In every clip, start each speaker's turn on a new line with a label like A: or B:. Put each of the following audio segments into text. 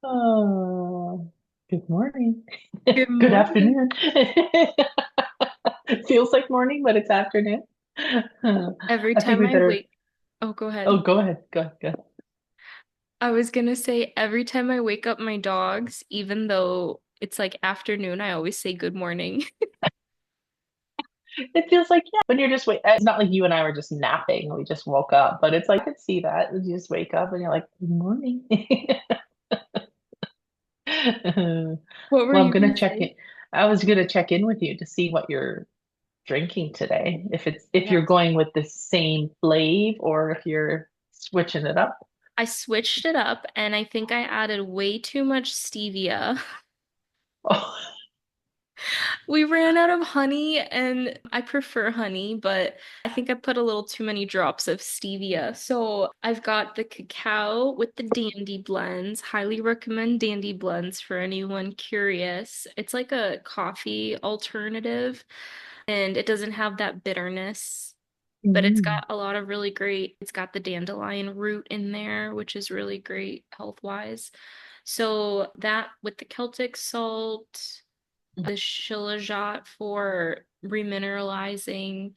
A: Oh, good morning.
B: Good
A: Good
B: morning.
A: afternoon. Feels like morning, but it's afternoon.
B: Every
A: I think
B: time
A: we
B: I
A: better.
B: wake, oh, go
A: Oh,
B: ahead.
A: go ahead. Go ahead. Go ahead.
B: I was gonna say every time I wake up my dogs, even though it's like afternoon, I always say good morning.
A: It feels like, yeah, when you're just wait. It's not like you and I were just napping. We just woke up, but it's like I could see that. You just wake up and you're like, good morning.
B: What were
A: Well, I'm
B: you
A: gonna
B: gonna
A: check
B: say?
A: in. I was gonna check in with you to see what you're drinking today. If you're
B: Yes.
A: going with the same flavor or if you're switching it up.
B: I switched it up and I think I added way too much stevia.
A: Oh,
B: We ran out of honey and I prefer honey, but I think I put a little too many drops of stevia. So I've got the cacao with the Dandy blends. Highly recommend Dandy blends for anyone curious. It's like a coffee alternative and it doesn't have that bitterness, but it's
A: mm.
B: got a lot of really great, it's got the dandelion root in there, which is really great health-wise. So that with the Celtic salt, the shilajit for remineralizing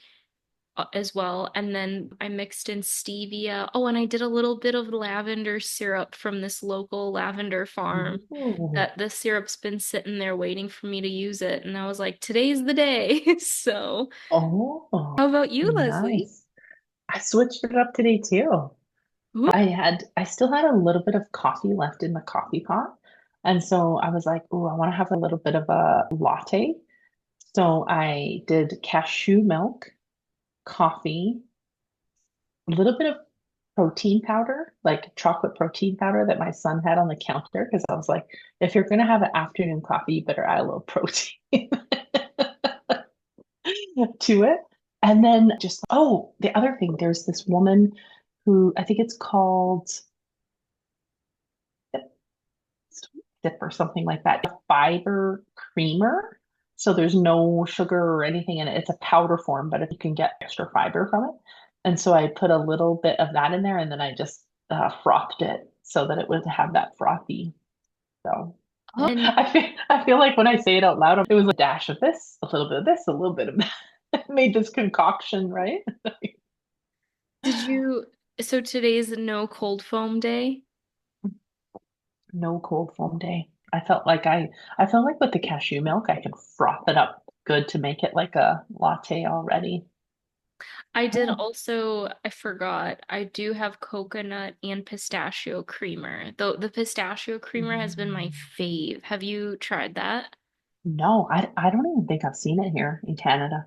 B: as well. And then I mixed in stevia. Oh, and I did a little bit of lavender syrup from this local lavender farm
A: Ooh.
B: that the syrup's been sitting there waiting for me to use it. And I was like, today's the day. So,
A: Oh,
B: how about you, Leslie?
A: nice. I switched it up today too.
B: Ooh.
A: I still had a little bit of coffee left in the coffee pot. And so I was like, oh, I want to have a little bit of a latte. So I did cashew milk, coffee, a little bit of protein powder, like chocolate protein powder that my son had on the counter. Because I was like, if you're going to have an afternoon coffee, you better add a little protein to it. And then just, oh, the other thing, there's this woman who I think it's called Dip or something like that, a fiber creamer. So there's no sugar or anything in it. It's a powder form, but if you can get extra fiber from it. And so I put a little bit of that in there and then I just frothed it so that it would have that frothy. So
B: Oh,
A: yeah.
B: and
A: I feel like when I say it out loud, it was a dash of this, a little bit of this, a little bit of that. Made this concoction, right?
B: did you, so today's no cold foam day?
A: No cold foam day. I felt like with the cashew milk, I could froth it up good to make it like a latte already.
B: I did
A: Oh,
B: also, I forgot, I do have coconut and pistachio creamer. The pistachio creamer has been my
A: mm.
B: fave. Have you tried that?
A: No, I don't even think I've seen it here in Canada.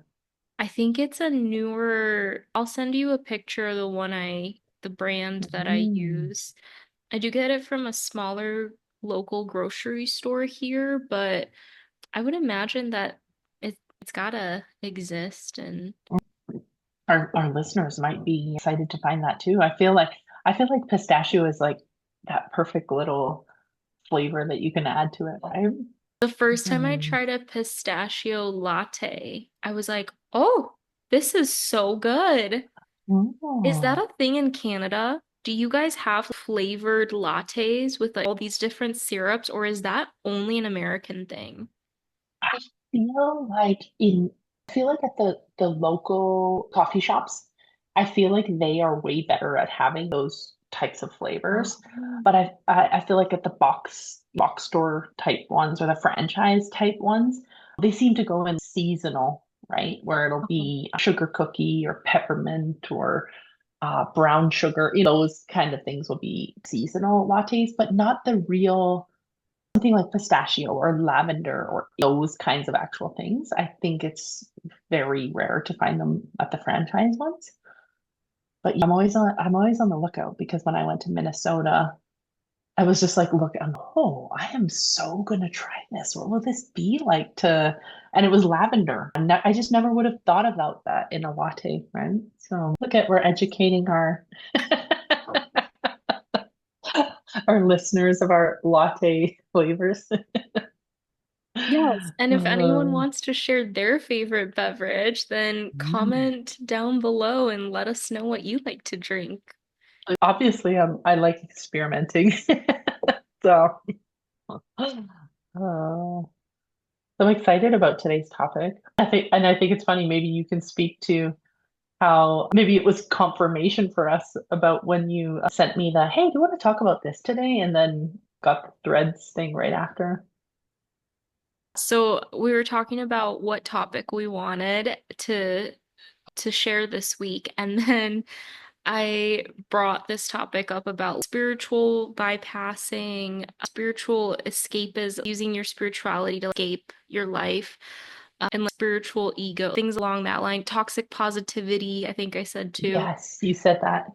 B: I think it's a newer, I'll send you a picture of the brand that I
A: Mm.
B: use. I do get it from a smaller local grocery store here, but I would imagine that it's gotta exist and
A: Our listeners might be excited to find that too. I feel like pistachio is like that perfect little flavor that you can add to it, right?
B: the first time I
A: Mm.
B: tried a pistachio latte, I was like, oh, this is so good. Is that
A: Oh.
B: a thing in Canada? Do you guys have flavored lattes with like all these different syrups, or is that only an American thing?
A: I I feel like at the local coffee shops, I feel like they are way better at having those types of flavors.
B: Oh.
A: But I feel like at the box store type ones or the franchise type ones, they seem to go in seasonal, right? Where it'll be a sugar cookie or peppermint or brown sugar. Those kind of things will be seasonal lattes, but not the real something like pistachio or lavender or those kinds of actual things. I think it's very rare to find them at the franchise ones. But yeah, I'm always on the lookout because when I went to Minnesota, I was just like, look, oh, I am so gonna try this. What will this be like to? And it was lavender. And I just never would have thought about that in a latte, right? So look at we're educating our our listeners of our latte flavors.
B: Yes, and if anyone
A: Um,
B: wants to share their favorite beverage, then
A: mm.
B: comment down below and let us know what you like to drink.
A: Obviously, I like experimenting. So, uh, I'm excited about today's topic. I think it's funny. Maybe you can speak to how maybe it was confirmation for us about when you sent me the, hey, do you want to talk about this today? And then got the threads thing right after.
B: So we were talking about what topic we wanted to share this week, and then I brought this topic up about spiritual bypassing, spiritual escapism, using your spirituality to escape your life, and like, spiritual ego, things along that line. Toxic positivity, I think I said too.
A: Yes, you said that.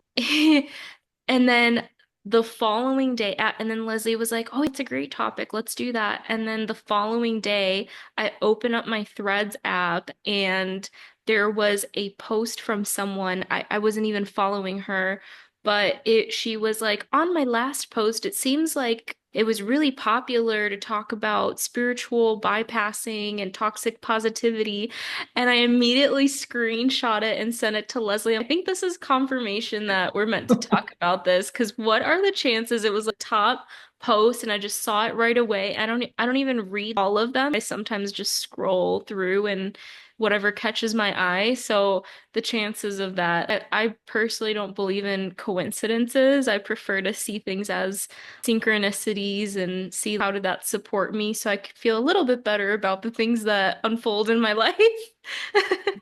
B: And then the following day, and then Leslie was like, "Oh, it's a great topic. Let's do that." And then the following day, I open up my Threads app and there was a post from someone. I wasn't even following her, but she was like, on my last post, it seems like it was really popular to talk about spiritual bypassing and toxic positivity. And I immediately screenshot it and sent it to Leslie. I think this is confirmation that we're meant to talk about this because what are the chances it was a top post and I just saw it right away. I don't even read all of them. I sometimes just scroll through and whatever catches my eye. So the chances of that, I personally don't believe in coincidences. I prefer to see things as synchronicities and see how did that support me so I could feel a little bit better about the things that unfold in my life.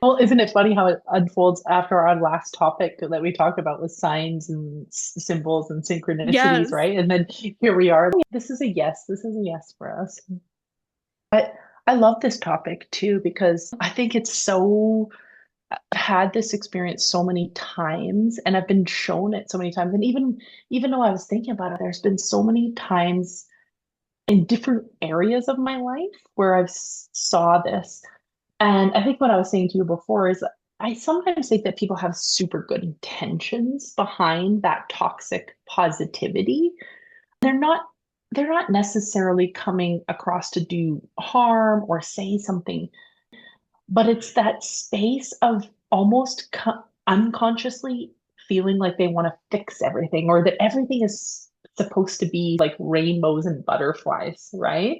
A: Well, isn't it funny how it unfolds after our last topic that we talked about with signs and symbols and synchronicities,
B: Yes.
A: right? And then here we are. This is a yes. This is a yes for us. But I love this topic too because I think it's so I've had this experience so many times and I've been shown it so many times. And even though I was thinking about it, there's been so many times in different areas of my life where I've saw this. And I think what I was saying to you before is I sometimes think that people have super good intentions behind that toxic positivity. They're not they're not necessarily coming across to do harm or say something, but it's that space of almost unconsciously feeling like they want to fix everything or that everything is supposed to be like rainbows and butterflies, right?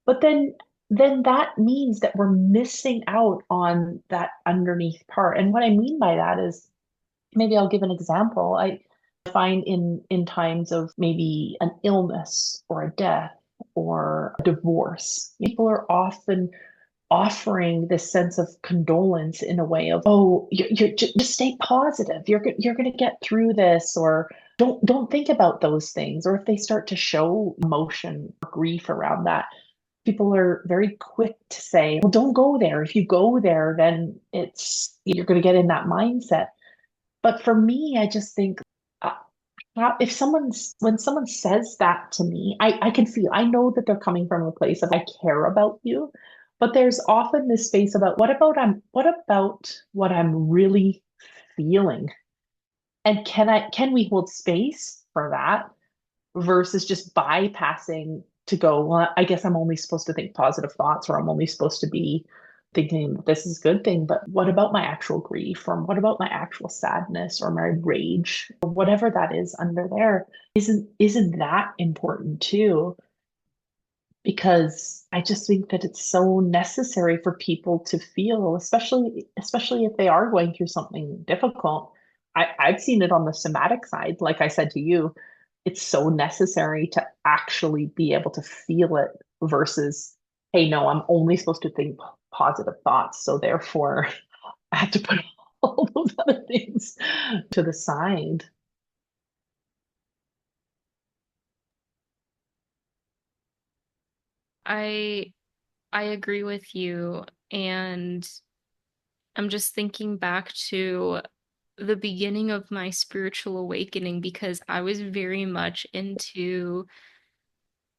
A: But then that means that we're missing out on that underneath part. And what I mean by that is maybe I'll give an example. I find in times of maybe an illness or a death or a divorce, people are often offering this sense of condolence in a way of, oh, just stay positive. You're going to get through this, or don't think about those things. Or if they start to show emotion or grief around that, people are very quick to say, well, don't go there. If you go there, then you're going to get in that mindset. But for me, I just think uh, if when someone says that to me, I can feel, I know that they're coming from a place of I care about you, but there's often this space about what about what I'm really feeling? And can we hold space for that versus just bypassing to go, well, I guess I'm only supposed to think positive thoughts, or I'm only supposed to be thinking this is a good thing, but what about my actual grief, or what about my actual sadness or my rage, or whatever that is under there? Isn't that important too? Because I just think that it's so necessary for people to feel, especially if they are going through something difficult. I've seen it on the somatic side. Like I said to you, it's so necessary to actually be able to feel it versus, hey, no, I'm only supposed to think positive thoughts. So therefore, I have to put all those other things to the side.
B: I I agree with you, and I'm just thinking back to the beginning of my spiritual awakening because I was very much into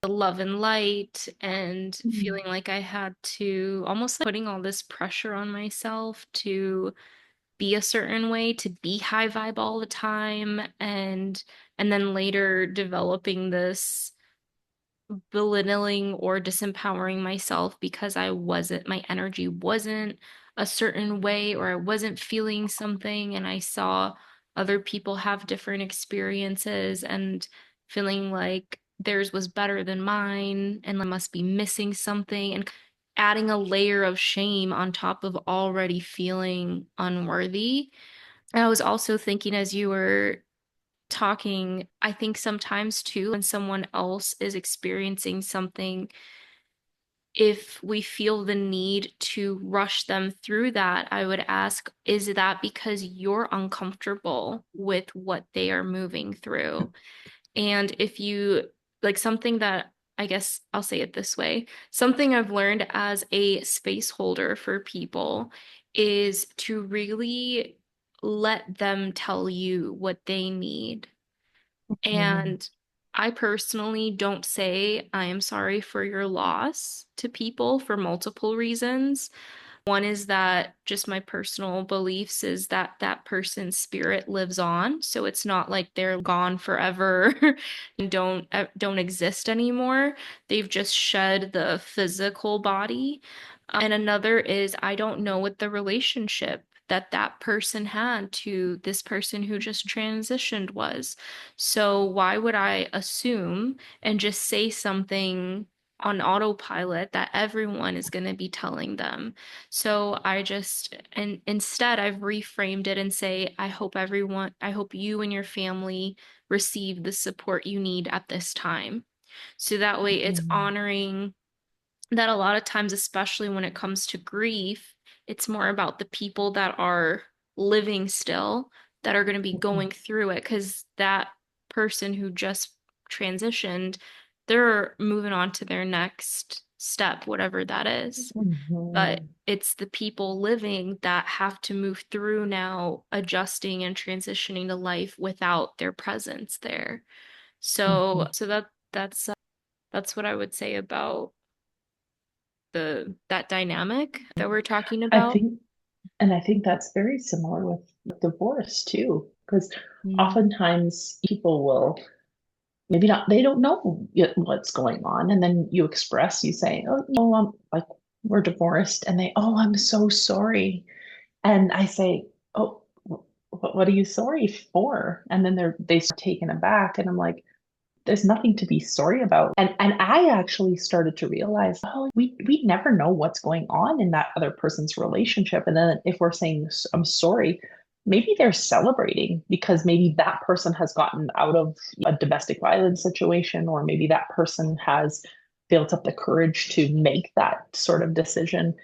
B: the love and light and
A: Mm.
B: feeling like I had to almost like putting all this pressure on myself to be a certain way, to be high vibe all the time, and then later developing this belittling or disempowering myself because my energy wasn't a certain way or I wasn't feeling something and I saw other people have different experiences and feeling like theirs was better than mine and I must be missing something and adding a layer of shame on top of already feeling unworthy. I was also thinking as you were talking, I think sometimes too, when someone else is experiencing something, if we feel the need to rush them through that, I would ask, is that because you're uncomfortable with what they are moving through? And if you like something that I guess I'll say it this way, something I've learned as a space holder for people is to really let them tell you what they need.
A: Mm,
B: And I personally don't say I am sorry for your loss to people for multiple reasons. One is that just my personal beliefs is that that person's spirit lives on, so it's not like they're gone forever and don't exist anymore. They've just shed the physical body. And another is I don't know what the relationship that that person had to this person who just transitioned was. So why would I assume and just say something on autopilot that everyone is going to be telling them? So I just, and instead I've reframed it and say, I hope you and your family receive the support you need at this time. So that way it's
A: mm,
B: honoring that a lot of times, especially when it comes to grief, it's more about the people that are living still that are going to be
A: mm,
B: going through it because that person who just transitioned, they're moving on to their next step, whatever that is. But
A: mhm,
B: it's the people living that have to move through now, adjusting and transitioning to life without their presence there. So,
A: mhm.
B: that's what I would say about the that dynamic that we're talking
A: I
B: about.
A: think, and I think that's very similar with divorce too, because
B: Mm.
A: oftentimes people will maybe not, they don't know yet what's going on. And then you express, you say, oh, no, I'm like, we're divorced. And they, oh, I'm so sorry. And I say, oh, what are you sorry for? And then they start taken aback. And I'm like, there's nothing to be sorry about. And I actually started to realize, oh, we never know what's going on in that other person's relationship. And then if we're saying I'm sorry, maybe they're celebrating because maybe that person has gotten out of a domestic violence situation, or maybe that person has built up the courage to make that sort of decision.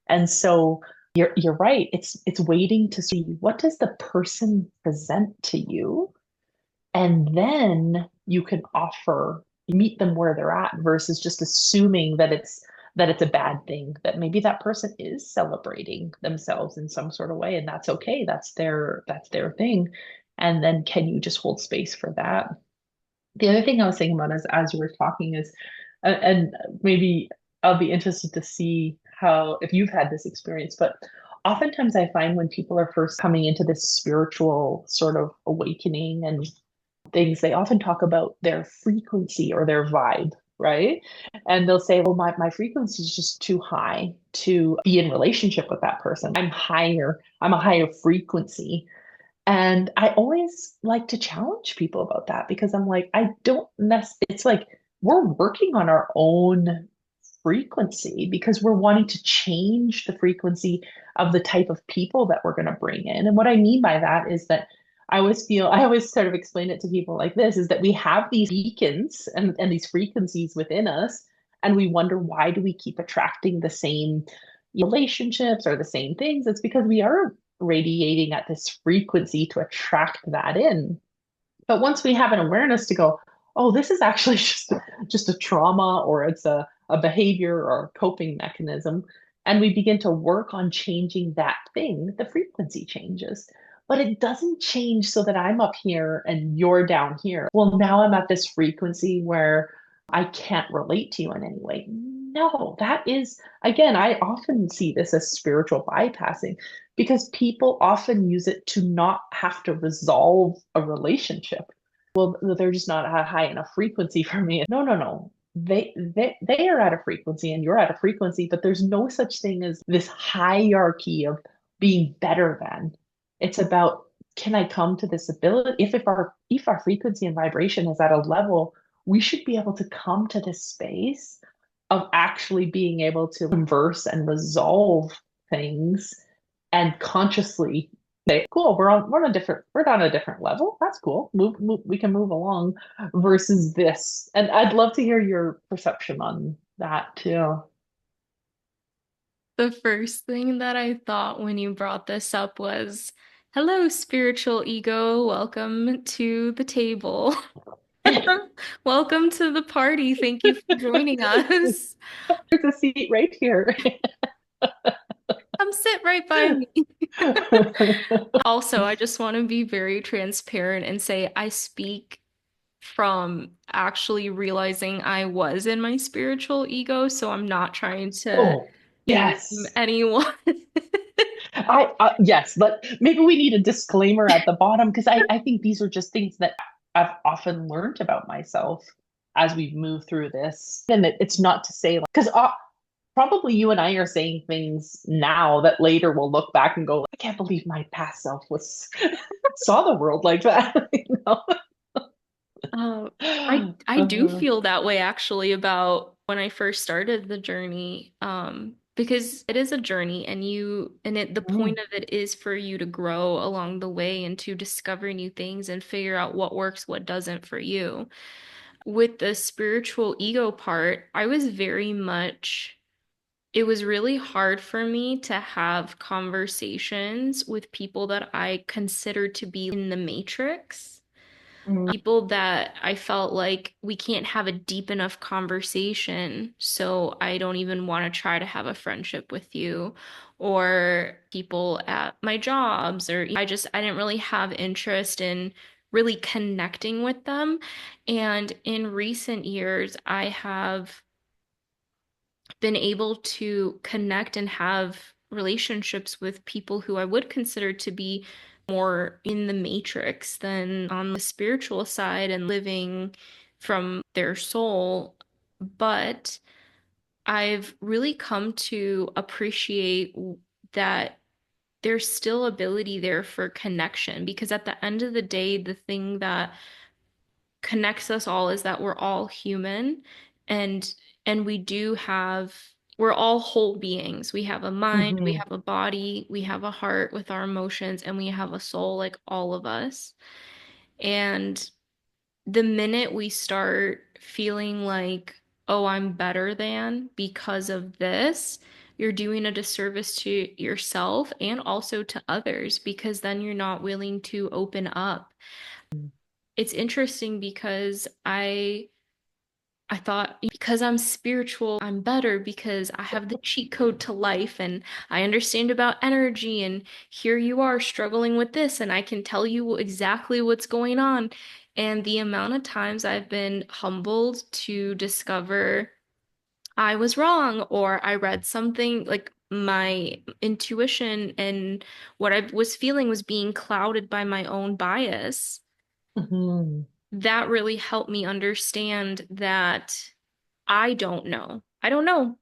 A: And so you're right. It's waiting to see what does the person present to you, and then you can offer, meet them where they're at versus just assuming that it's a bad thing, that maybe that person is celebrating themselves in some sort of way, and that's okay. That's their thing. And then can you just hold space for that? The other thing I was thinking about as you were talking is, and maybe I'll be interested to see how, if you've had this experience, but oftentimes I find when people are first coming into this spiritual sort of awakening and things, they often talk about their frequency or their vibe, right? And they'll say, well, my frequency is just too high to be in relationship with that person. I'm a higher frequency. And I always like to challenge people about that because I'm like, I don't mess, it's like we're working on our own frequency because we're wanting to change the frequency of the type of people that we're going to bring in. And what I mean by that is that I always sort of explain it to people like this, is that we have these beacons and these frequencies within us, and we wonder, why do we keep attracting the same relationships or the same things? It's because we are radiating at this frequency to attract that in. But once we have an awareness to go, oh, this is actually just a trauma, or it's a behavior or a coping mechanism, and we begin to work on changing that thing, the frequency changes. But it doesn't change so that I'm up here and you're down here. Well, now I'm at this frequency where I can't relate to you in any way. No, that is, again, I often see this as spiritual bypassing because people often use it to not have to resolve a relationship. Well, they're just not at a high enough frequency for me. No, no, no. They are at a frequency and you're at a frequency, but there's no such thing as this hierarchy of being better than. It's about, can I come to this ability? If our frequency and vibration is at a level we should be able to come to this space of actually being able to converse and resolve things and consciously say, cool, we're on a different level. That's cool. We can move along versus this. And I'd love to hear your perception on that too.
B: The first thing that I thought when you brought this up was, hello, spiritual ego. Welcome to the table. Welcome to the party. Thank you for joining us.
A: There's a seat right here.
B: Come sit right by me. Also, I just want to be very transparent and say I speak from actually realizing I was in my spiritual ego, so I'm not trying to
A: Oh,
B: shame
A: yes.
B: anyone.
A: Yes, but maybe we need a disclaimer at the bottom because I think these are just things that I've often learned about myself as we've moved through this. And it's not to say like, because probably you and I are saying things now that later we'll look back and go, I can't believe my past self was saw the world like that. You know?
B: Uh, I do feel that way actually about when I first started the journey, because it is a journey and the point
A: Mm,
B: of it is for you to grow along the way and to discover new things and figure out what works, what doesn't for you. With the spiritual ego part, I was very much it was really hard for me to have conversations with people that I considered to be in the matrix,
A: mm,
B: people that I felt like we can't have a deep enough conversation, so I don't even want to try to have a friendship with you, or people at my jobs, or I didn't really have interest in really connecting with them. And in recent years, I have been able to connect and have relationships with people who I would consider to be more in the matrix than on the spiritual side and living from their soul. But I've really come to appreciate that there's still ability there for connection because at the end of the day, the thing that connects us all is that we're all human and we do have we're all whole beings. We have a mind, we
A: mhm,
B: have a body, we have a heart with our emotions, and we have a soul like all of us. And the minute we start feeling like, oh, I'm better than because of this, you're doing a disservice to yourself and also to others because then you're not willing to open up. It's interesting because I thought because I'm spiritual, I'm better because I have the cheat code to life and I understand about energy. And here you are struggling with this, and I can tell you exactly what's going on. And the amount of times I've been humbled to discover I was wrong, or I read something like my intuition and what I was feeling was being clouded by my own bias.
A: mhm,
B: That really helped me understand that I don't know. I don't know.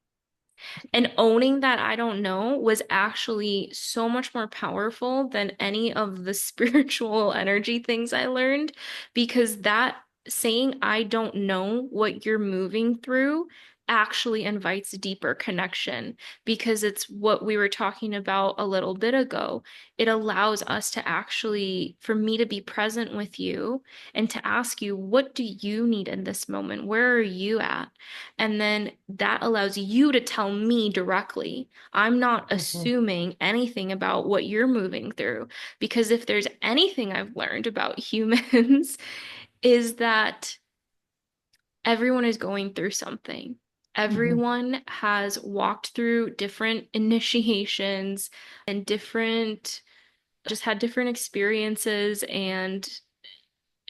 B: And owning that I don't know was actually so much more powerful than any of the spiritual energy things I learned because that saying I don't know what you're moving through actually invites deeper connection because it's what we were talking about a little bit ago. It allows us to actually, for me to be present with you and to ask you, what do you need in this moment? Where are you at? And then that allows you to tell me directly. I'm not
A: mhm,
B: assuming anything about what you're moving through. Because if there's anything I've learned about humans, is that everyone is going through something.
A: mhm,
B: Everyone has walked through different initiations and just had different experiences and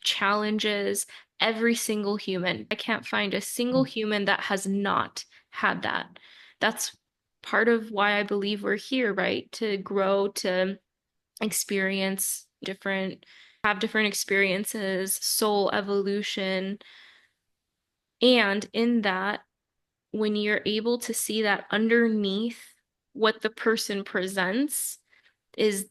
B: challenges every single human. I can't find a single
A: mhm,
B: human that has not had that. That's part of why I believe we're here, right? To grow, to experience have different experiences, soul evolution. And in that, when you're able to see that underneath what the person presents is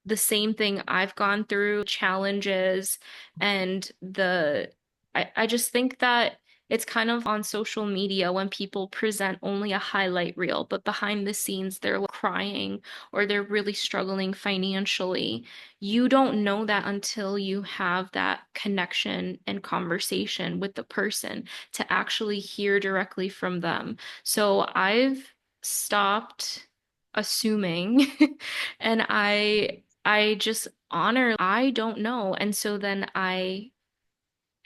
B: the same thing I've gone through, challenges and the I just think that it's kind of on social media when people present only a highlight reel, but behind the scenes they're crying or they're really struggling financially. You don't know that until you have that connection and conversation with the person to actually hear directly from them. So I've stopped assuming and I just honor I don't know. And so then I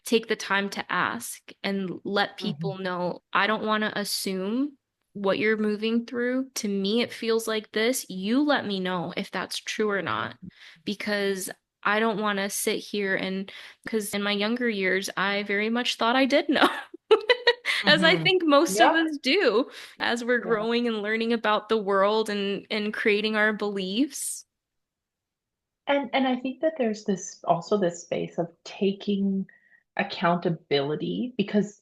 B: take the time to ask and let
A: Mhm.
B: people know I don't want to assume what you're moving through. To me, it feels like this. You let me know if that's true or not, because I don't want to sit here and because in my younger years, I very much thought I did know. As I
A: Mhm.
B: think most of
A: Yep.
B: us do as we're
A: Yeah.
B: growing and learning about the world and creating our beliefs.
A: And I think that there's this also this space of taking accountability because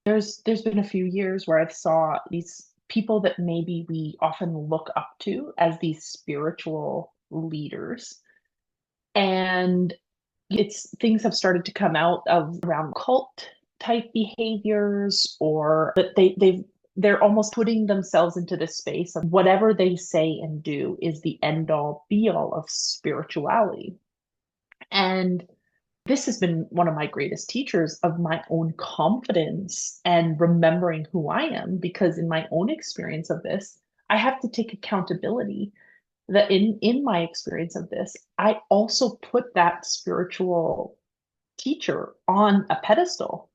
A: there's been a few years where I've saw these people that maybe we often look up to as these spiritual leaders. And it's things have started to come out of around cult type behaviors or that they're almost putting themselves into this space of whatever they say and do is the end all be all of spirituality. And this has been one of my greatest teachers of my own confidence and remembering who I am, because in my own experience of this, I have to take accountability that in my experience of this, I also put that spiritual teacher on a pedestal.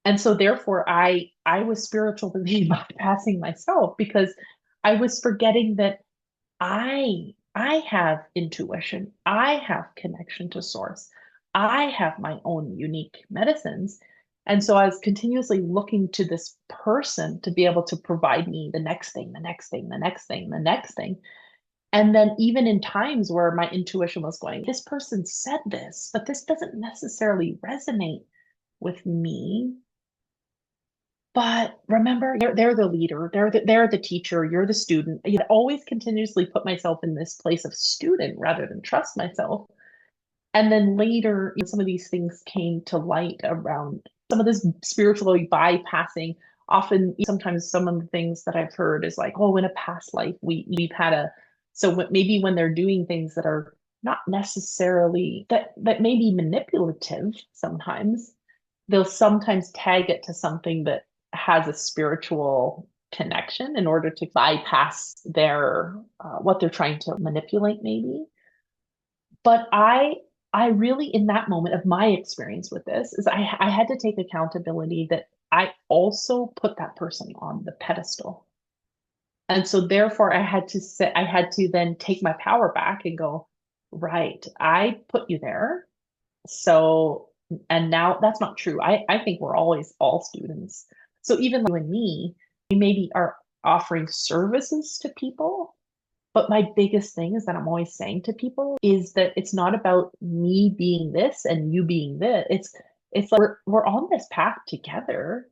A: And so therefore I was spiritually bypassing myself because I was forgetting that I have intuition. I have connection to source. I have my own unique medicines. And so I was continuously looking to this person to be able to provide me the next thing, the next thing, the next thing, the next thing. And then even in times where my intuition was going, this person said this, but this doesn't necessarily resonate with me. But remember, they're the leader, they're the teacher, you're the student. I always continuously put myself in this place of student rather than trust myself. And then later, some of these things came to light around some of this spiritually bypassing. Often, sometimes some of the things that I've heard is like, oh, in a past life, we've had a. So maybe when they're doing things that are not necessarily that may be manipulative sometimes, they'll sometimes tag it to something that has a spiritual connection in order to bypass their what they're trying to manipulate maybe. But I really in that moment of my experience with this is I had to take accountability that I also put that person on the pedestal. And so therefore I had to then take my power back and go, right, I put you there. So, and now that's not true. I think we're always all students. So even you and me, we maybe are offering services to people. But my biggest thing is that I'm always saying to people is that it's not about me being this and you being this. It's like we're on this path together.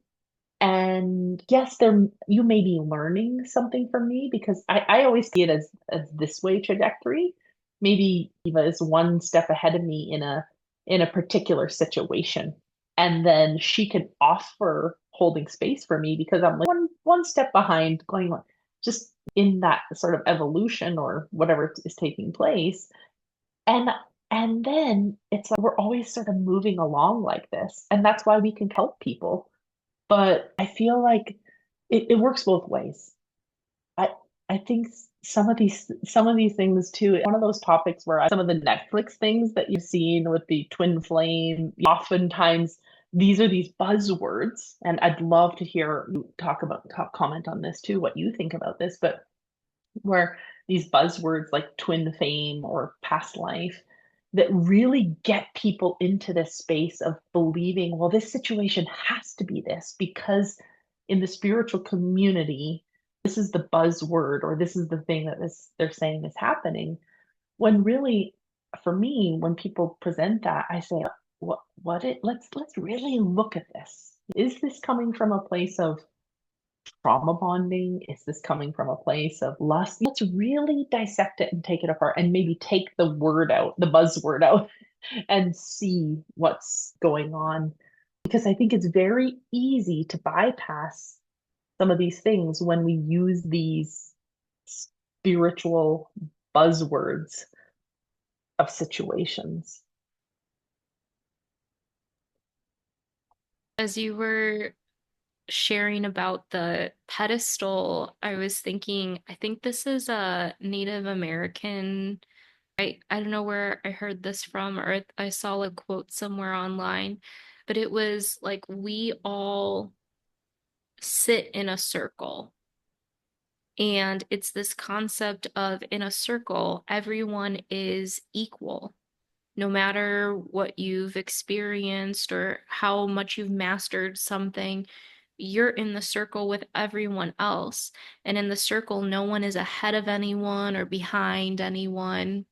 A: And yes, there you may be learning something from me because I always see it as this way trajectory. Maybe Eva is one step ahead of me in a particular situation. And then she can offer holding space for me because I'm like one step behind, going like just in that sort of evolution or whatever is taking place. And and then it's like we're always sort of moving along like this. And that's why we can help people, but I feel like it works both ways. I I think some of these things too. One of those topics where some of the Netflix things that you've seen with the twin flame, oftentimes these are these buzzwords, and I'd love to hear you comment on this too, what you think about this, but where these buzzwords like twin fame or past life that really get people into this space of believing, well, this situation has to be this because in the spiritual community, this is the buzzword or this is the thing that they're saying is happening. When really, for me, when people present that, I say, what it let's really look at this. Is this coming from a place of trauma bonding? Is this coming from a place of lust? Let's really dissect it and take it apart and maybe take the word out, the buzzword out, and see what's going on. because I think it's very easy to bypass some of these things when we use these spiritual buzzwords of situations.
B: As you were sharing about the pedestal, I was thinking, I think this is a Native American. I don't know where I heard this from, or I saw a quote somewhere online, but it was like we all sit in a circle. And it's this concept of in a circle, everyone is equal. No matter what you've experienced or how much you've mastered something, you're in the circle with everyone else. And in the circle, no one is ahead of anyone or behind anyone.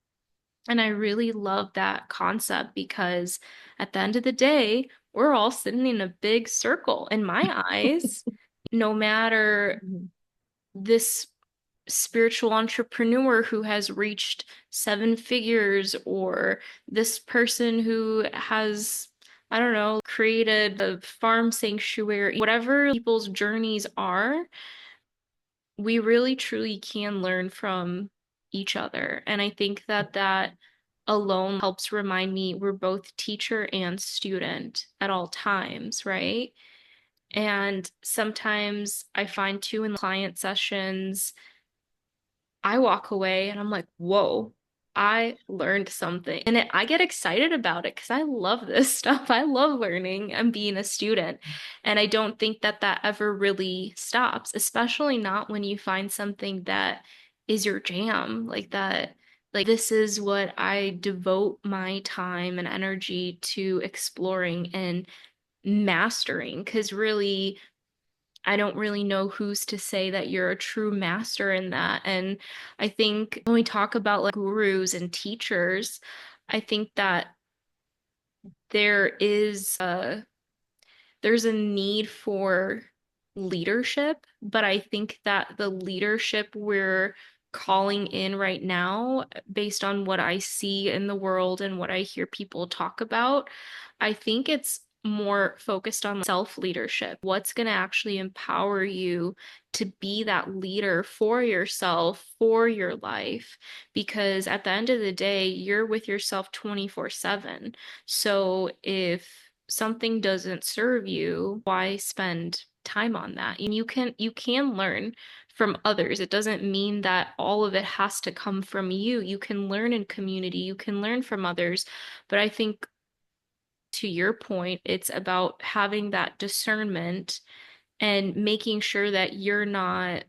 B: And I really love that concept because at the end of the day, we're all sitting in a big circle. In my eyes, no matter
A: Mhm.
B: this spiritual entrepreneur who has reached seven figures, or this person who has, I don't know, created a farm sanctuary, whatever people's journeys are, we really truly can learn from each other. And I think that that alone helps remind me we're both teacher and student at all times, right? And sometimes I find too in client sessions, I walk away and I'm like, whoa, I learned something. And I get excited about it because I love this stuff. I love learning and being a student. And I don't think that that ever really stops, especially not when you find something that is your jam like that. Like, this is what I devote my time and energy to exploring and mastering. Because really, I don't really know who's to say that you're a true master in that. And I think when we talk about like gurus and teachers, I think that there is there's a need for leadership, but I think that the leadership we're calling in right now, based on what I see in the world and what I hear people talk about, I think it's more focused on self-leadership. What's going to actually empower you to be that leader for yourself, for your life? Because at the end of the day, you're with yourself 24/7. So if something doesn't serve you, why spend time on that? And you can learn from others. It doesn't mean that all of it has to come from you. You can learn in community, you can learn from others. But I think to your point, it's about having that discernment and making sure that you're not,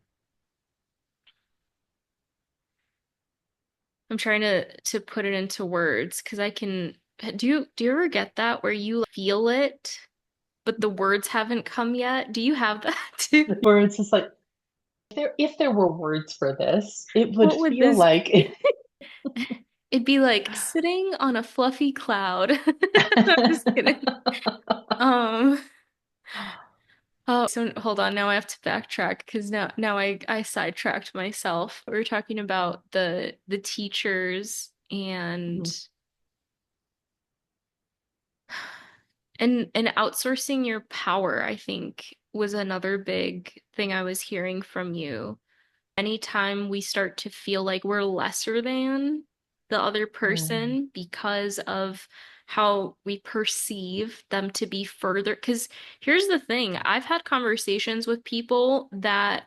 B: I'm trying to put it into words because I can, do you ever get that where you feel it but the words haven't come yet? Do you have that too?
A: Where it's just like, if there were words for this, it would
B: What would
A: feel
B: this
A: like
B: be? It'd be like sitting on a fluffy cloud. I'm just kidding. Um, oh, so hold on. Now I have to backtrack because now I sidetracked myself. We were talking about the teachers and outsourcing your power, I think was another big thing I was hearing from you. Anytime we start to feel like we're lesser than the other
A: Mm,
B: person because of how we perceive them to be further. Because here's the thing, I've had conversations with people that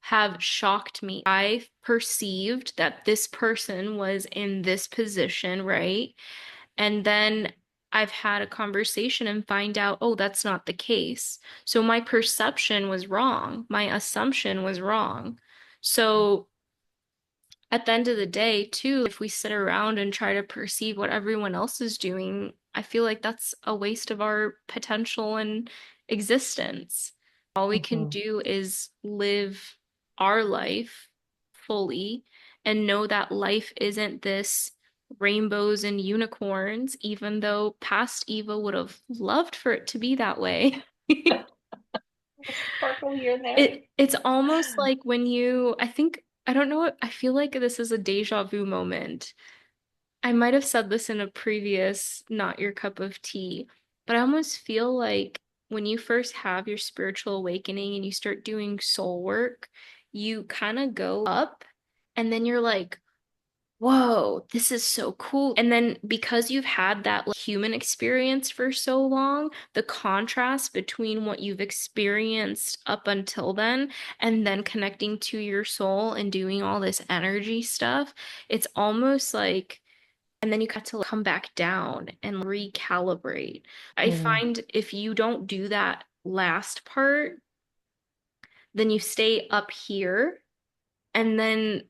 B: have shocked me. I perceived that this person was in this position, right? And then I've had a conversation and find out, oh, that's not the case. So my perception was wrong. My assumption was wrong. So at the end of the day, too, if we sit around and try to perceive what everyone else is doing, I feel like that's a waste of our potential and existence. All we can
A: mhm.
B: do is live our life fully and know that life isn't this rainbows and unicorns, even though past Eva would have loved for it to be that way.
A: Sparkle here and there.
B: It's almost like when you, I think, I don't know, I feel like this is a deja vu moment. I might have said this in a previous Not Your Cup of Tea, but I almost feel like when you first have your spiritual awakening and you start doing soul work, you kind of go up and then you're like, whoa, this is so cool. And then because you've had that like, human experience for so long, the contrast between what you've experienced up until then and then connecting to your soul and doing all this energy stuff, it's almost like, and then you got to like, come back down and recalibrate. I
A: Mm.
B: find if you don't do that last part, then you stay up here and then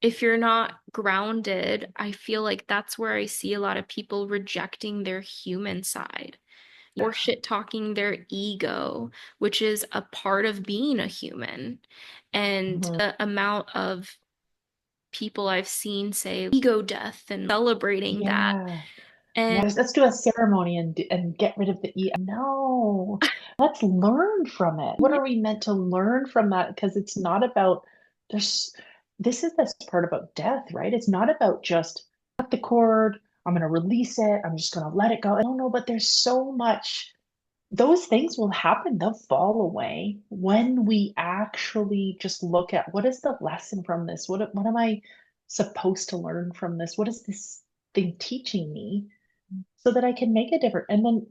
B: if you're not grounded, I feel like that's where I see a lot of people rejecting their human side or
A: Yeah.
B: shit talking their ego, which is a part of being a human. And
A: Mhm.
B: the amount of people I've seen say ego death and celebrating that.
A: Yeah. Yeah,
B: And
A: let's do a ceremony and get rid of the E. No, let's learn from it. What are we meant to learn from that? Because it's not about there's this is this part about death, right? It's not about just cut the cord, I'm gonna release it, I'm just gonna let it go. I don't know, but there's so much those things will happen, they'll fall away when we actually just look at what is the lesson from this? What am I supposed to learn from this? What is this thing teaching me? So that I can make a difference.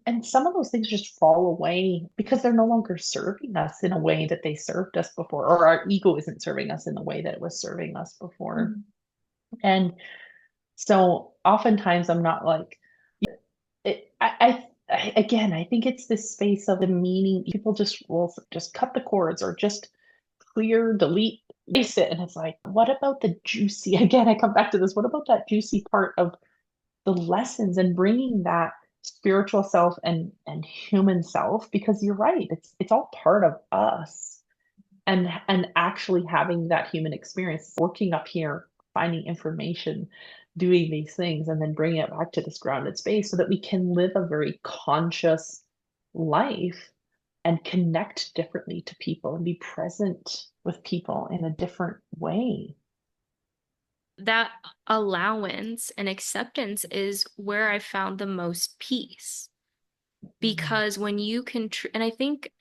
A: And some of those things just fall away because they're no longer serving us in a way that they served us before, or our ego isn't serving us in the way that it was serving us before. And so oftentimes I'm not like again, I think it's this space of the meaning. People just will just cut the cords or just clear, delete, erase it. And it's like, what about the juicy? Again, I come back to this. What about that juicy part of the lessons and bringing that spiritual self and human self? Because you're right, it's all part of us, and actually having that human experience, working up here, finding information, doing these things, and then bringing it back to this grounded space so that we can live a very conscious life and connect differently to people and be present with people in a different way.
B: that allowance and acceptance is where I found the most peace.
A: Mhm.
B: Because when you can, and I think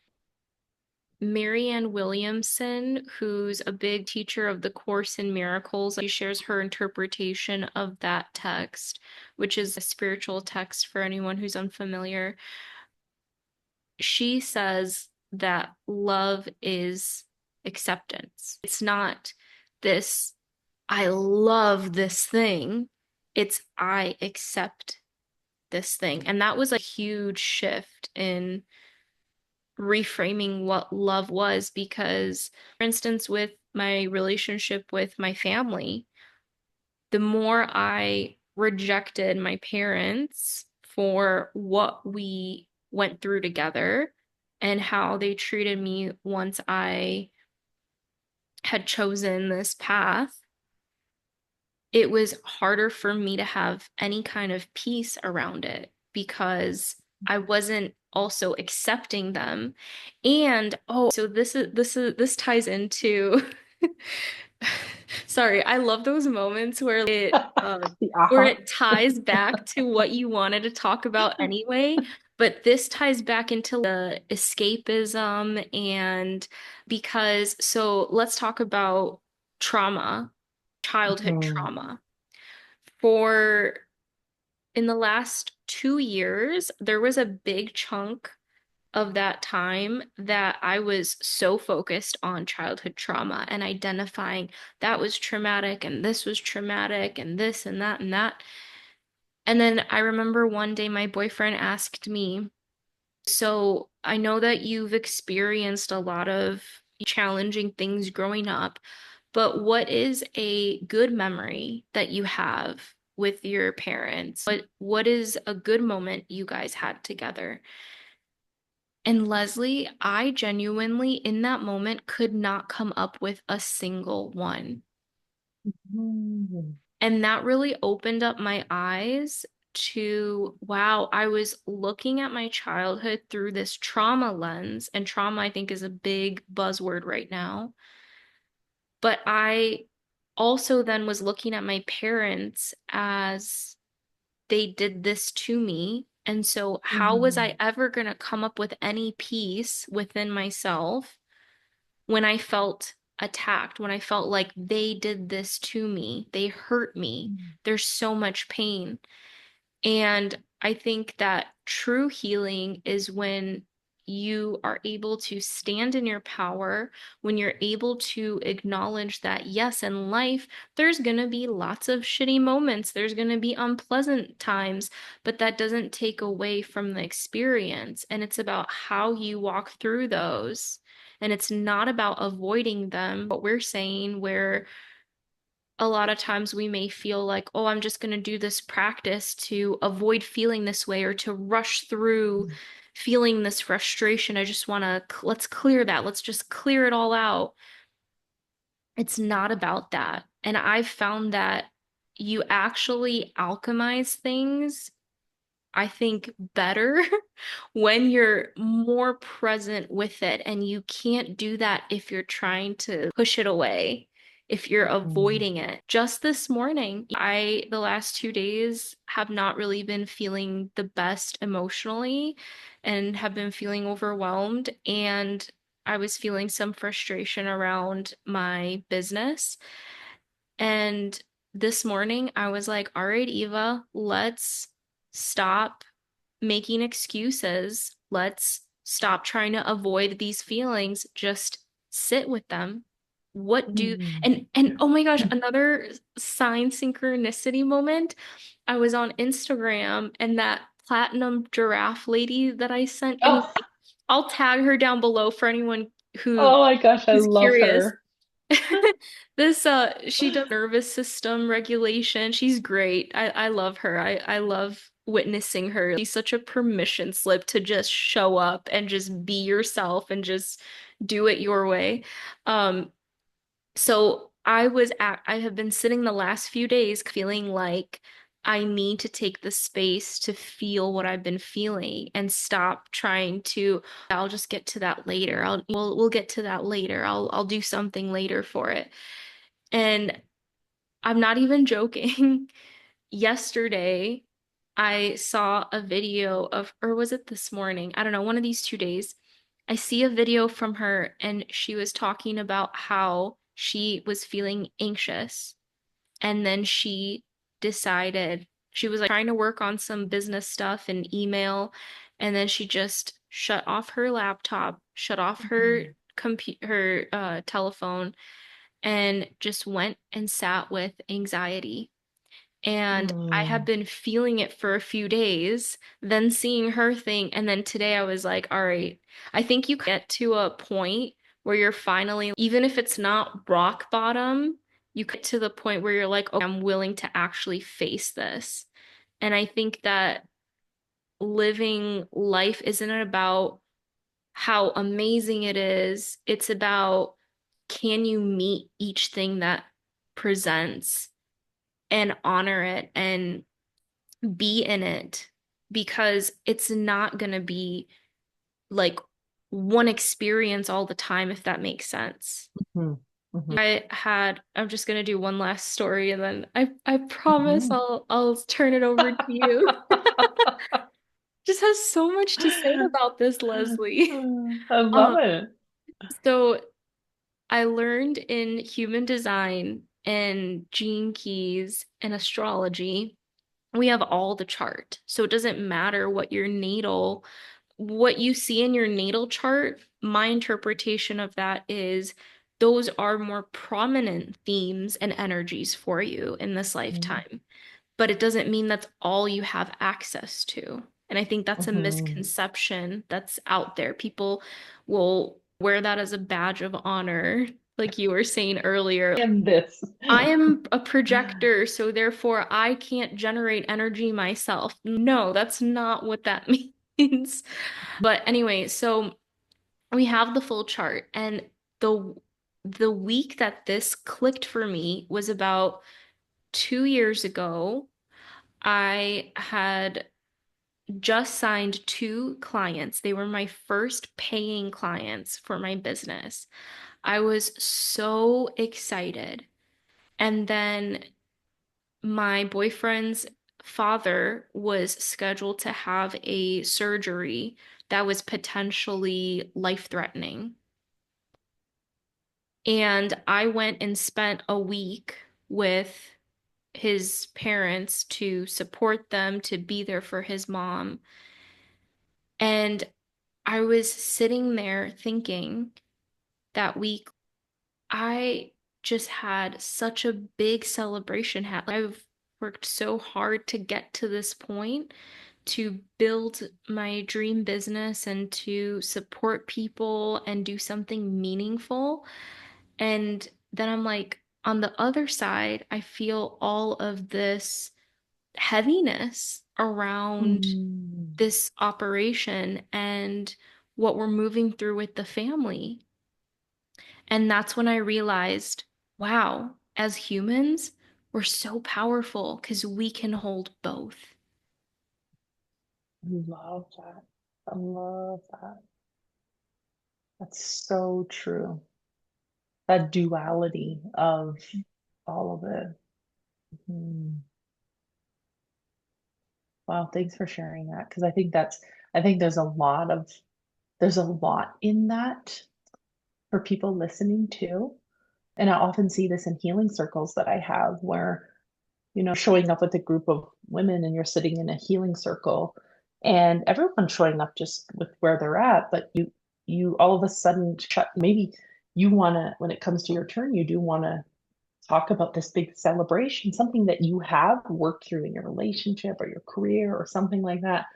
B: Marianne Williamson, who's a big teacher of the Course in Miracles, she shares her interpretation of that text, which is a spiritual text for anyone who's unfamiliar. She says that love is acceptance. It's not this, I love this thing. It's, I accept this thing. And that was a huge shift in reframing what love was because, for instance, with my relationship with my family, the more I rejected my parents for what we went through together and how they treated me once I had chosen this path, it was harder for me to have any kind of peace around it because I wasn't also accepting them. And oh, so this ties into sorry, I love those moments
A: The
B: where
A: aha.
B: it ties back to what you wanted to talk about anyway, but this ties back into the escapism and because so let's talk about trauma, childhood
A: Mhm.
B: trauma. For in the last 2 years, there was a big chunk of that time that I was so focused on childhood trauma and identifying that was traumatic and this was traumatic and this and that and that. And then I remember one day my boyfriend asked me, so I know that you've experienced a lot of challenging things growing up, but what is a good memory that you have with your parents? What is a good moment you guys had together? And Leslie, I genuinely in that moment could not come up with a single one.
A: Mhm.
B: And that really opened up my eyes to, wow, I was looking at my childhood through this trauma lens, and trauma, I think, is a big buzzword right now. But I also then was looking at my parents as they did this to me. And so, how was
A: Mm.
B: I ever going to come up with any peace within myself when I felt attacked, when I felt like they did this to me, they hurt me,
A: Mm.
B: there's so much pain. And I think that true healing is when you are able to stand in your power, when you're able to acknowledge that, yes, in life, there's going to be lots of shitty moments, there's going to be unpleasant times, but that doesn't take away from the experience. And it's about how you walk through those. And it's not about avoiding them, what we're saying, where a lot of times we may feel like, oh, I'm just going to do this practice to avoid feeling this way or to rush through feeling this frustration. I just want to, let's clear that. Let's just clear it all out. It's not about that. And I've found that you actually alchemize things, I think, better when you're more present with it. And you can't do that if you're trying to push it away, if you're
A: Mm.
B: avoiding it. Just this morning, the last 2 days, have not really been feeling the best emotionally and have been feeling overwhelmed. And I was feeling some frustration around my business. And this morning, I was like, all right, Eva, let's stop making excuses. Let's stop trying to avoid these feelings. Just sit with them. What do
A: Mm.
B: and oh my gosh, another sign synchronicity moment. I was on Instagram and that platinum giraffe lady that I sent. Anyway,
A: Oh,
B: I'll tag her down below for anyone who
A: oh my gosh, I
B: is
A: love
B: curious.
A: her.
B: This she does nervous system regulation. She's great. I love her. I love witnessing her. She's such a permission slip to just show up and just be yourself and just do it your way. Um so I have been sitting the last few days feeling like I need to take the space to feel what I've been feeling and stop trying to, I'll just get to that later. We'll get to that later. I'll do something later for it. And I'm not even joking. Yesterday, I saw a video of, or was it this morning? I don't know, one of these 2 days. I see a video from her, and she was talking about how she was feeling anxious. And then she decided she was like trying to work on some business stuff and email. And then she just shut off her laptop, shut off her
A: Mhm.
B: her telephone, and just went and sat with anxiety. And I had
A: Mm.
B: been feeling it for a few days, then seeing her thing. And then today I was like, all right, I think you get to a point where you're finally, even if it's not rock bottom, you get to the point where you're like, okay, I'm willing to actually face this. And I think that living life isn't about how amazing it is, it's about can you meet each thing that presents and honor it and be in it, because it's not going to be like one experience all the time, if that makes sense.
A: Mhm. Mhm.
B: I'm just going to do one last story and then I promise
A: Mhm.
B: I'll turn it over to you. Just has so much to say about this, Leslie.
A: I love
B: Um,
A: it.
B: so I learned in human design and gene keys and astrology, we have all the chart. So it doesn't matter what you see in your natal chart. My interpretation of that is those are more prominent themes and energies for you in this
A: Mhm.
B: lifetime. But it doesn't mean that's all you have access to. And I think that's a
A: Mhm.
B: misconception that's out there. People will wear that as a badge of honor, like you were saying earlier.
A: And this.
B: I am a projector, so therefore I can't generate energy myself. No, that's not what that means. But anyway, so we have the full chart, and the the week that this clicked for me was about 2 years ago. I had just signed two clients. They were my first paying clients for my business. I was so excited. And then my boyfriend's father was scheduled to have a surgery that was potentially life-threatening. And I went and spent a week with his parents to support them, to be there for his mom. And I was sitting there thinking that week, I just had such a big celebration. I've worked so hard to get to this point, to build my dream business and to support people and do something meaningful. And then I'm like, on the other side, I feel all of this heaviness around
A: Mm.
B: this operation and what we're moving through with the family. And that's when I realized, wow, as humans, we're so powerful because we can hold both.
A: I love that. I love that. That's so true. That duality of all of it. Hmm. Wow, thanks for sharing that. Because I think there's a lot in that for people listening too. And I often see this in healing circles that I have where, showing up with a group of women and you're sitting in a healing circle and everyone's showing up just with where they're at, but you all of a sudden shut, maybe you want to, when it comes to your turn, you do want to talk about this big celebration, something that you have worked through in your relationship or your career or something like that.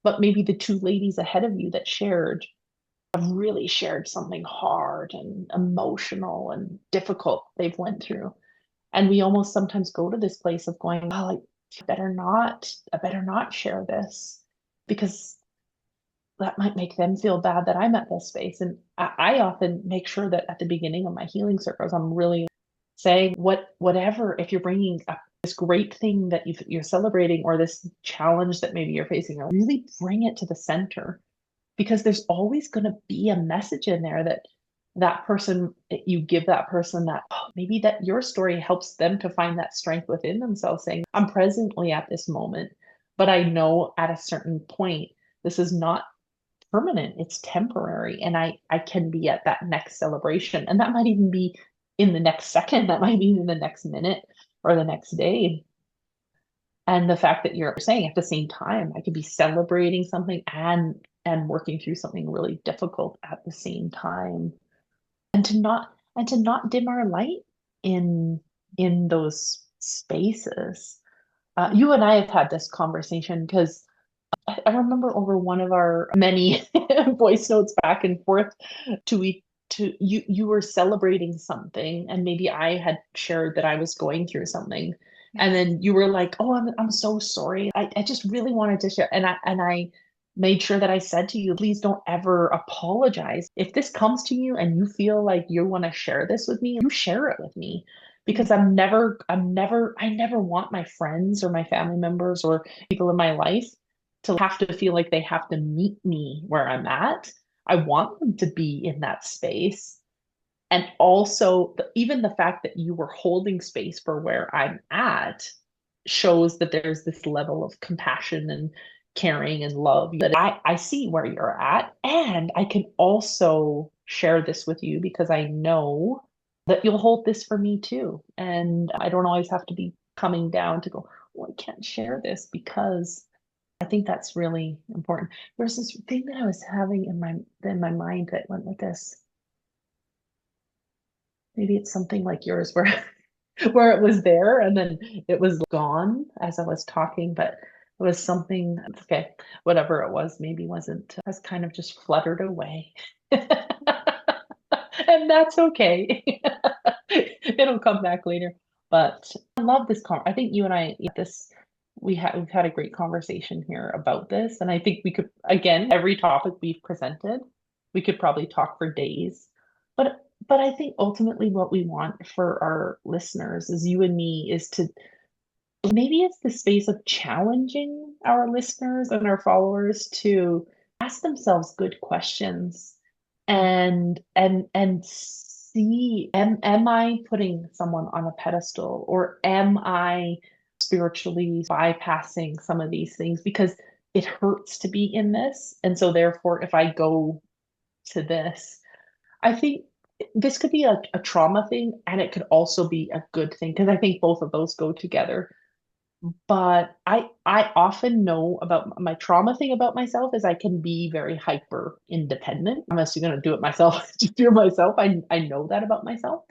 A: But maybe the two ladies ahead of you that shared have really shared something hard and emotional and difficult they've went through. And we almost sometimes go to this place of going, well, I better not share this because that might make them feel bad that I'm at this space. And I often make sure that at the beginning of my healing circles, I'm really saying whatever, if you're bringing up this great thing that you're celebrating or this challenge that maybe you're facing, or really bring it to the center because there's always going to be a message in there that that person, you give that person that, oh, maybe that your story helps them to find that strength within themselves, saying, I'm presently at this moment, but I know at a certain point this is not permanent, it's temporary, and I can be at that next celebration, and that might even be in the next second, that might be in the next minute or the next day. And the fact that you're saying at the same time, I could be celebrating something and working through something really difficult at the same time. And to not dim our light in in those spaces. You and I have had this conversation because I remember over one of our many voice notes back and forth to each to you were celebrating something and maybe I had shared that I was going through something and
B: Yes.
A: then you were like, oh, I'm so sorry, I just really wanted to share, and I made sure that I said to you, please don't ever apologize if this comes to you and you feel like you want to share this with me, you share it with me, because I never want my friends or my family members or people in my life to have to feel like they have to meet me where I'm at. I want them to be in that space. And also, even the fact that you were holding space for where I'm at shows that there's this level of compassion and caring and love that I see where you're at. And I can also share this with you because I know that you'll hold this for me too. And I don't always have to be coming down to go, oh, I can't share this because I think that's really important. There's this thing that I was having in my mind that went with this. Maybe it's something like yours where where it was there and then it was gone as I was talking, but it was something, okay, whatever it was, maybe wasn't, has kind of just fluttered away. And that's okay. It'll come back later. But I love this I think you and I this we've had a great conversation here about this. And I think we could, again, every topic we've presented, we could probably talk for days. But I think ultimately what we want for our listeners is you and me is to, maybe it's the space of challenging our listeners and our followers to ask themselves good questions and see, am I putting someone on a pedestal, or am I spiritually bypassing some of these things because it hurts to be in this. And so therefore, if I go to this, I think this could be a trauma thing and it could also be a good thing because I think both of those go together. But I often know about my trauma thing about myself is I can be very hyper independent. I'm assuming gonna do it myself, to do it myself. I know that about myself.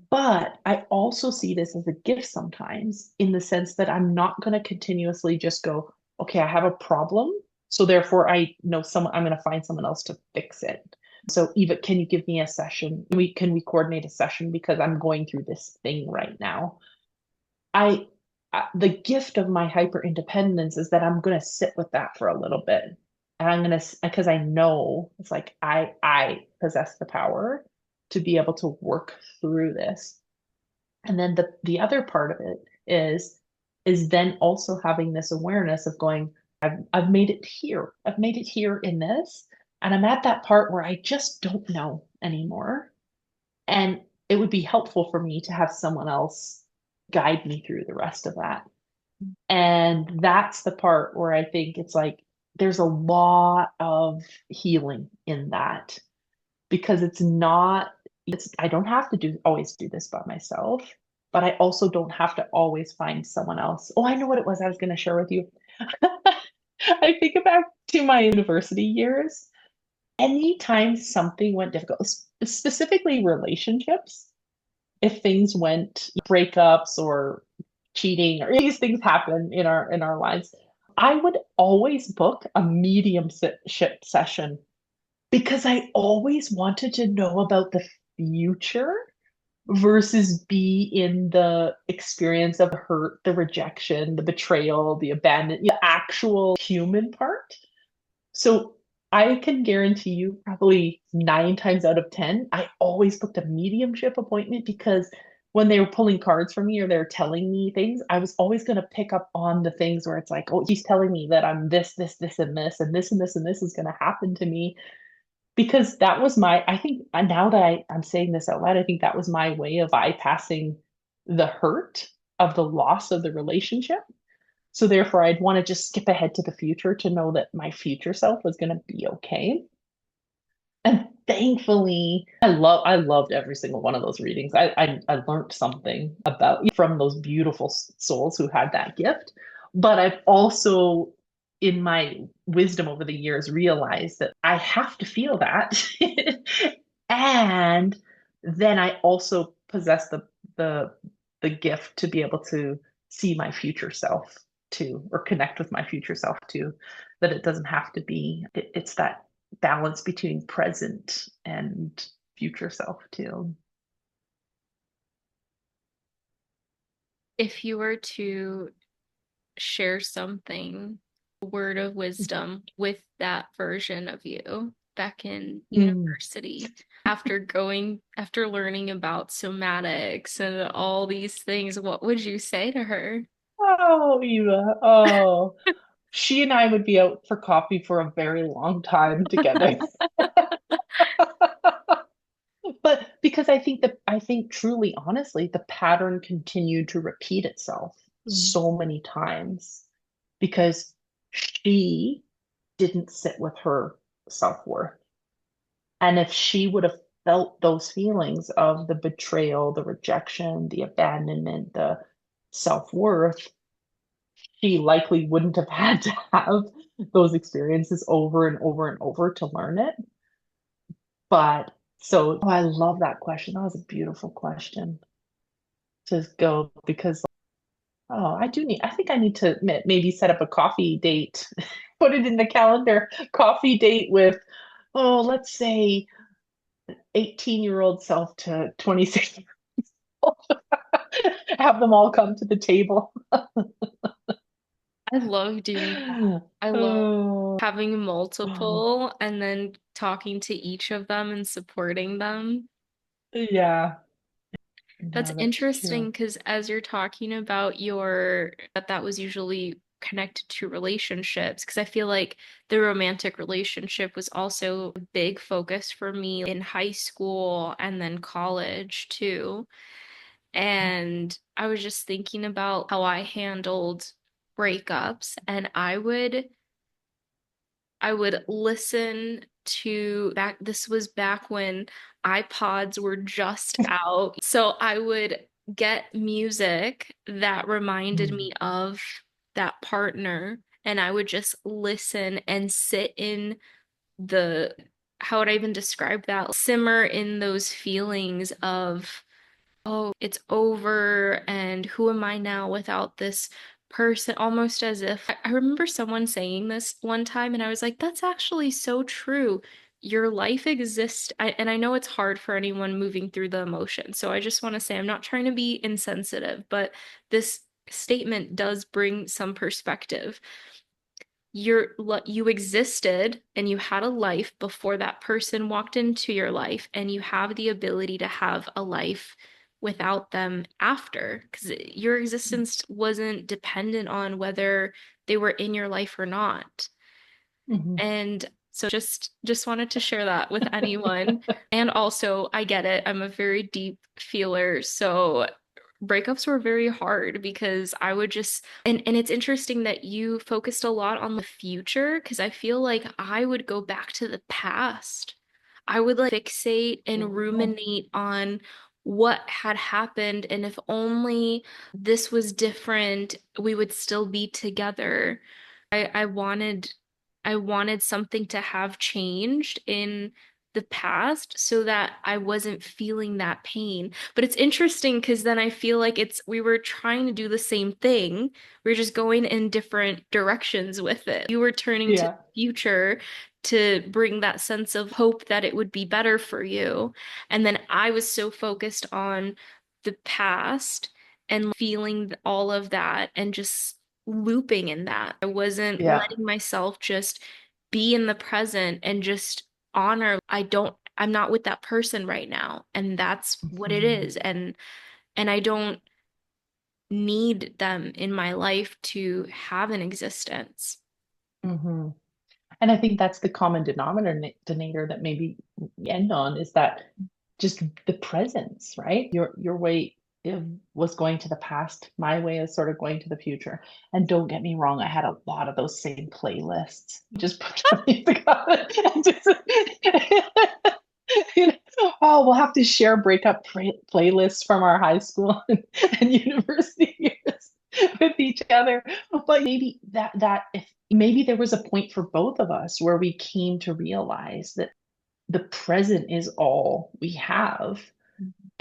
A: But I also see this as a gift sometimes in the sense that I'm not going to continuously just go, okay, I have a problem. So therefore I know someone, I'm going to find someone else to fix it. So Eva, can you give me a session? Can we coordinate a session because I'm going through this thing right now. I the gift of my hyper independence is that I'm going to sit with that for a little bit. And I'm going to because I know it's like I possess the power to be able to work through this. And then the other part of it is then also having this awareness of going, I've made it here. I've made it here in this. And I'm at that part where I just don't know anymore. And it would be helpful for me to have someone else guide me through the rest of that. And that's the part where I think it's like there's a lot of healing in that because I don't have to do always do this by myself, but I also don't have to always find someone else. Oh, I know what it was I was going to share with you. I think back to my university years. Anytime something went difficult, specifically relationships, if things went breakups or cheating or these things happen in our lives, I would always book a mediumship session because I always wanted to know about the future versus be in the experience of the hurt, the rejection, the betrayal, the abandonment, the actual human part. So I can guarantee you, probably 9 times out of 10, I always booked a mediumship appointment because when they were pulling cards for me or they're telling me things, I was always going to pick up on the things where it's like, oh, he's telling me that I'm this, and this, and this, and this, and this is going to happen to me. Because that was I think now that I'm saying this out loud, I think that was my way of bypassing the hurt of the loss of the relationship. So therefore, I'd want to just skip ahead to the future to know that my future self was going to be okay. And thankfully, I loved every single one of those readings. I learned something about from those beautiful souls who had that gift. But I've also, in my wisdom over the years, realized that I have to feel that. And then I also possess the the gift to be able to see my future self too, or connect with my future self too. That it doesn't have to be, it's that balance between present and future self too.
B: If you were to share something, a word of wisdom with that version of you back in
A: Mm.
B: university, after learning about somatics and all these things, what would you say to her?
A: Oh, Eva. Oh, she and I would be out for coffee for a very long time together. But because I think truly, honestly, the pattern continued to repeat itself
B: Mm.
A: so many times because she didn't sit with her self-worth. And if she would have felt those feelings of the betrayal, the rejection, the abandonment, the self-worth, she likely wouldn't have had to have those experiences over and over and over to learn it. But so I love that question. That was a beautiful question to go because I think I need to maybe set up a coffee date, put it in the calendar, coffee date with, oh, let's say 18-year-old self to 26 have them all come to the table.
B: I love doing that. I love
A: Oh,
B: having
A: oh,
B: multiple and then talking to each of them and supporting them.
A: yeah,
B: That's
A: yeah, that's
B: interesting
A: true.
B: because as you're talking about that was usually connected to relationships, because I feel like the romantic relationship was also a big focus for me in high school and then college too. And I was just thinking about how I handled breakups, and I would listen to back, this was back when iPods were just out. So I would get music that reminded
A: Mm.
B: me of that partner, and I would just listen and sit in the, how would I even describe that? Simmer in those feelings of, oh, it's over, and who am I now without this person? Almost as if I remember someone saying this one time, and I was like, that's actually so true. Your life exists, and I know it's hard for anyone moving through the emotions. So I just want to say, I'm not trying to be insensitive, but this statement does bring some perspective. You existed and you had a life before that person walked into your life, and you have the ability to have a life without them after, because your existence wasn't dependent on whether they were in your life or not.
A: Mhm.
B: And so just wanted to share that with anyone. And also, I get it. I'm a very deep feeler, so breakups were very hard because I would just, and it's interesting that you focused a lot on the future, because I feel like I would go back to the past. I would like fixate and
A: Oh.
B: ruminate on what had happened, and if only this was different, we would still be together. I wanted something to have changed in the past so that I wasn't feeling that pain. But it's interesting because then I feel like we were trying to do the same thing. We are just going in different directions with it. You were turning to
A: Yeah.
B: the future to bring that sense of hope that it would be better for you. And then I was so focused on the past and feeling all of that and just looping in that. I wasn't
A: Yeah.
B: letting myself just be in the present and just honor, I'm not with that person right now, and that's what it
A: Mhm.
B: is. And I don't need them in my life to have an existence.
A: Mhm. And I think that's the common denominator that maybe we end on is that just the presence, right? Your way was going to the past. My way is sort of going to the future. And don't get me wrong, I had a lot of those same playlists. Just put the music on and just, you know, oh, we'll have to share breakup playlists from our high school and university years with each other. But maybe that if maybe there was a point for both of us where we came to realize that the present is all we have,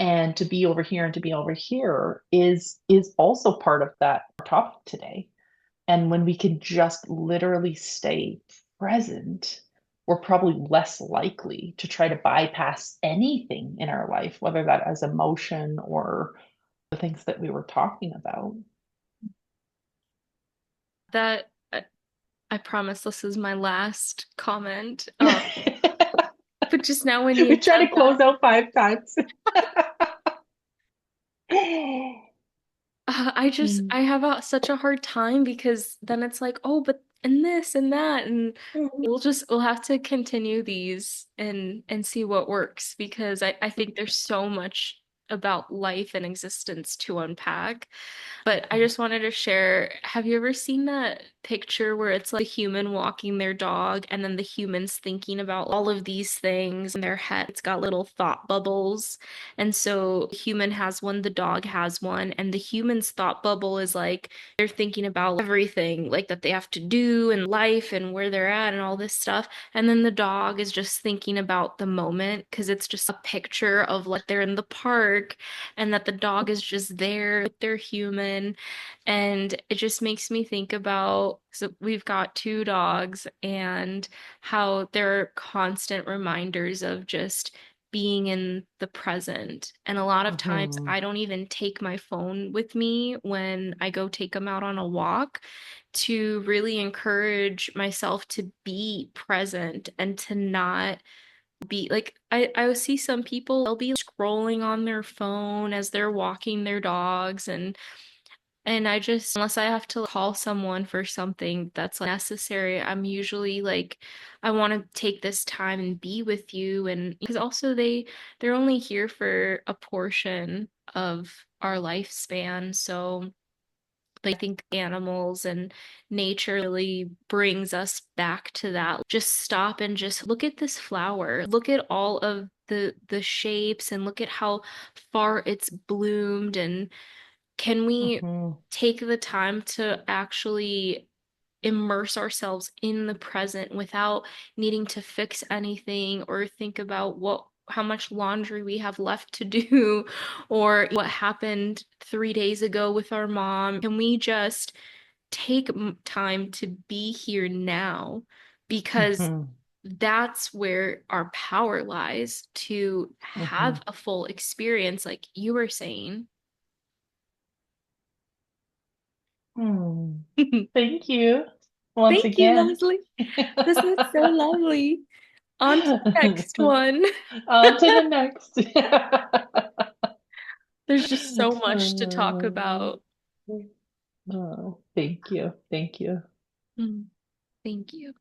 A: and to be over here and to be over here is also part of that topic today. And when we can just literally stay present, we're probably less likely to try to bypass anything in our life, whether that as emotion or the things that we were talking about.
B: That I promise this is my last comment. But just now when
A: We
B: you
A: try
B: said
A: to
B: that,
A: close out 5 times.
B: I have such a hard time, because then it's like, oh, but and this and that, and we'll have to continue these and see what works, because I think there's so much about life and existence to unpack. But I just wanted to share, have you ever seen that picture where it's like a human walking their dog, and then the human's thinking about all of these things in their head? It's got little thought bubbles. And so the human has one, the dog has one, and the human's thought bubble is like they're thinking about everything like that they have to do in life and where they're at and all this stuff. And then the dog is just thinking about the moment, because it's just a picture of like they're in the park, and that the dog is just there with their human. And it just makes me think about, so we've got two dogs, and how they're constant reminders of just being in the present. And a lot of times
A: Mhm.
B: I don't even take my phone with me when I go take them out on a walk, to really encourage myself to be present and to not be like, I see some people, they'll be scrolling on their phone as they're walking their dogs, and And I just, unless I have to call someone for something that's like, necessary, I'm usually like, I want to take this time and be with you. And because also they're only here for a portion of our lifespan. So like, I think animals and nature really brings us back to that. Just stop and just look at this flower. Look at all of the shapes and look at how far it's bloomed, and can we
A: Mhm.
B: take the time to actually immerse ourselves in the present without needing to fix anything or think about what how much laundry we have left to do or what happened 3 days ago with our mom? Can we just take time to be here now? Because
A: Mhm.
B: that's where our power lies, to have
A: Mhm.
B: a full experience, like you were saying.
A: Hmm. Thank you once
B: Thank you,
A: again.
B: Leslie. This was so lovely. On to the next one.
A: On to the next.
B: There's just so much to talk about.
A: Oh, thank you. Thank you.
B: Mm, thank you.